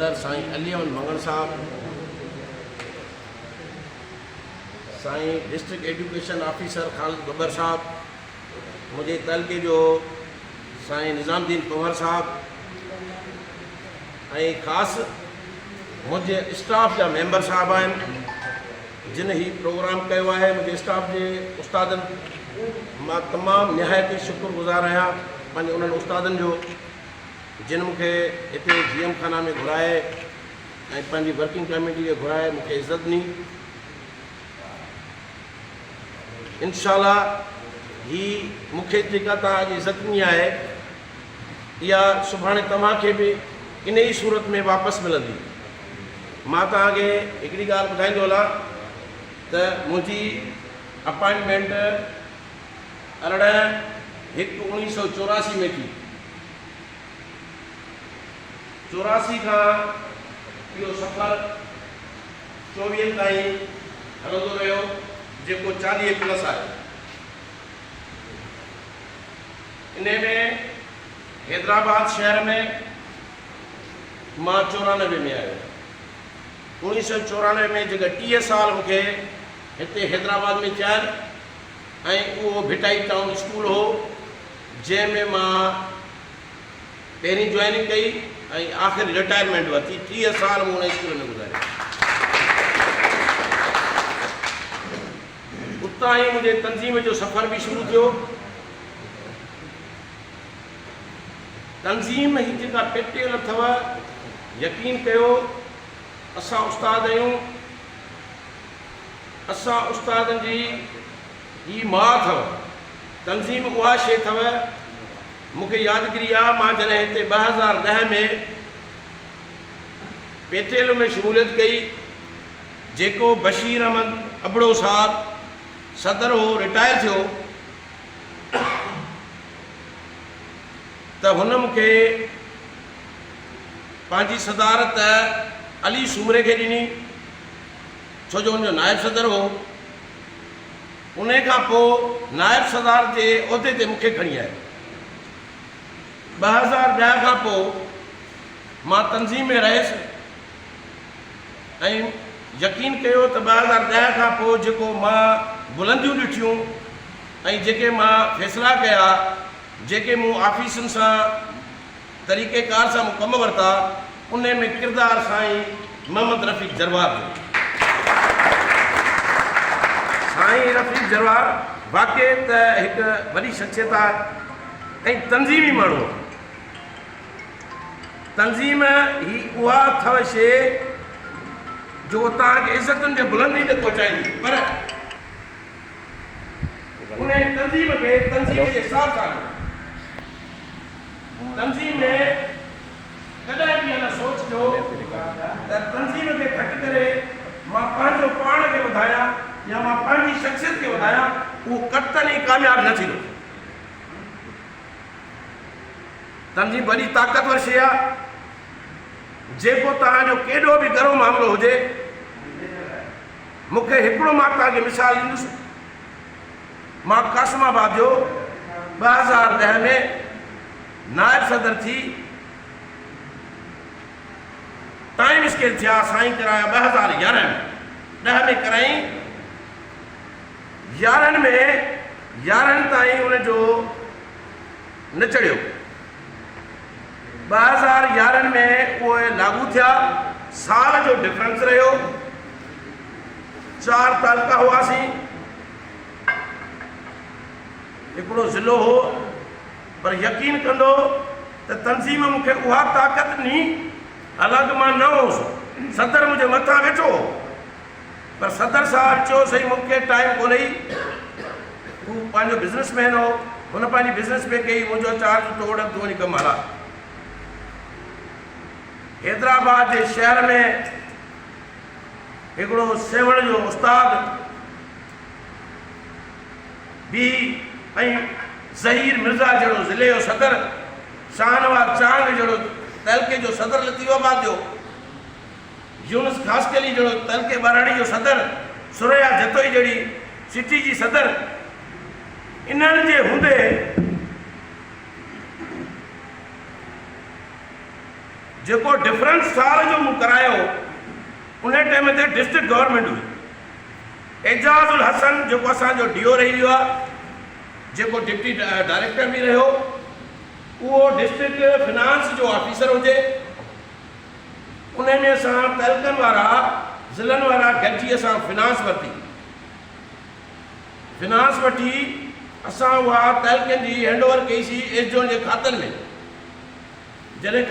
सदर साईं Ali Ahmad Mangal sahib, Sain district education officer Khalid Babbar sahib, मुझे तलके जो साईं निज़ामुद्दीन पंवर साहब, ख़ास मुझे स्टाफ जा मेंबर साहब आहिनि जिन ही प्रोग्राम किया है। मुझे स्टाफ के उस्तादन मां तमाम निहायती शुक्रगुज़ार आहियां पंहिंजे उन्हनि उस्तादन जो जिन मुझे इतने जीएम खाना में घुराए ऐं पंहिंजी वर्किंग कमेटी के घुराए मुझे इज़्ज़त दी। इंशाअल्लाह ही मुझे जेका तव्हां अॼु इज़्ज़त ॾिनी आहे इहा सुभाणे तव्हांखे बि इन ही सूरत में वापस मिलंदी। मां तव्हांखे हिकिड़ी ॻाल्हि ॿुधाईंदो हलां त मुंहिंजी अपॉइंटमेंट 18/1/1984 में थी। 84 का इहो सफ़र 24 ताईं हलंदो रहियो जेको 40+ आहे। इन में हैदराबाद शहर में मां 94 में आयो। 1994 में जेका 30 साल मूंखे हिते हैदराबाद में थिया ऐं उहो भिटाई टाउन स्कूल हो जंहिंमें मां पहिरीं जॉइनिंग कई ऐं आख़िर रिटायरमेंट वरिती। 30 साल मूं उन स्कूल में गुज़ारिया। उतां ई मुंहिंजे तंज़ीम जो सफ़र बि शुरू थियो। तंज़ीम ही जेका पेटियल अथव यकीन कयो असां उस्ताद आहियूं, असां उस्तादनि जी ही मां अथव। तंज़ीम उहा शइ अथव मूंखे यादगिरी आहे मां जॾहिं हिते 2010 में पेटेल में शमूलियत कई जेको बशीर अहमद अबड़ो साहब सदर हो रिटायर थियो त हुन मूंखे पंहिंजी सदारत अली सूमरे खे ॾिनी छो जो हुनजो नायब सदर हो। उन खां पोइ नायब सदार जे उहिदे ते मूंखे खणी आयो। 2010 खां पोइ मां तंज़ीम में रहियुसि ऐं यकीन कयो त 2010 खां पोइ जेको मां बुलंदियूं ॾिठियूं ऐं जेके मां फ़ैसिला कया, जेके मूं ऑफिसनि सां तरीक़ेकार सां मूं कम वरिता, उन में किरदार साईं मोहम्मद रफ़ीक जरवार जो। साईं रफ़ीक जरवार वाक़ई त हिकु वॾी शख़्सियत आहे ऐं तंज़ीमी माण्हू। तंज़ीम ही उहा अथव शइ जो तव्हांखे इज़तुनि जे बुलंदी ते पहुचाईंदी, पर उन तंज़ीम खे तंज़ीम जे हिसाब सां तंज़ीम में कॾहिं बि न सोचिजो त तंज़ीम खे घटि करे मां पंहिंजो पाण खे वधायां या मां पंहिंजी शख़्सियत खे वधायां, उहो कतई कामयाबु न थींदो। तंज़ीम वॾी ताक़तवर शइ आहे। जेको तव्हांजो केॾो बि घणो मामिलो हुजे, मूंखे हिकिड़ो मां तव्हांखे मिसाल ॾींदुसि। मां कासिमाबाद जो 2010 में नायब सदर थी टाइम स्केल थिया साईं कराया 2011 में। 10 में कराई, 11 में 11 ताईं उनजो न चढ़ियो। 2011 में उहे लागू थिया। साल जो डिफरेंस रहियो। 4 तालुका हुआसीं, हिकिड़ो ज़िलो हो, पर यकीन कंदो त तंज़ीम मूंखे उहा ताक़त ॾिनी। अलॻि मां न हुउसि, सदर मुंहिंजे मथां वेठो हो, पर सदर साहब चयो सही मूंखे टाइम कोन्हे। हू पंहिंजो बिज़नेसमैन हो, हुन पंहिंजी बिज़नेस में कई, मुंहिंजो चार्ज तोड़ तूं वञी कमु हला। हैदराबाद जे शहर में हिकिड़ो सेवण जो उस्ताद बि ऐं ज़हीर मिर्ज़ा जहिड़ो ज़िले जो सदर, शाहनवाज़ चांग जहिड़ो तहलके जो सदर लतीफ़ाबाद जो, यूनुस ख़ासकली जहिड़ो तहलके बाराड़ी जो सदर, सुरैया जतोई जहिड़ी सिटी जी सदर, इन्हनि जे हूंदे जेको डिफरेंस साल जो मूं करायो उन टाइम ते डिस्ट्रिक्ट गवर्नमेंट हुई। एजाज़ उल हसन जेको असांजो DO रही वियो आहे, जेको डिप्टी डायरेक्टर बि रहियो, उहो डिस्ट्रिक्ट फिनांस जो ऑफिसर हुजे। उन में असां तहलकनि वारा ज़िलनि वारा गॾिजी असां फिनांस वठी असां उहा तहलकनि जी हैंडओवर कईसीं एसडीओ जे खातनि में। जॾहिं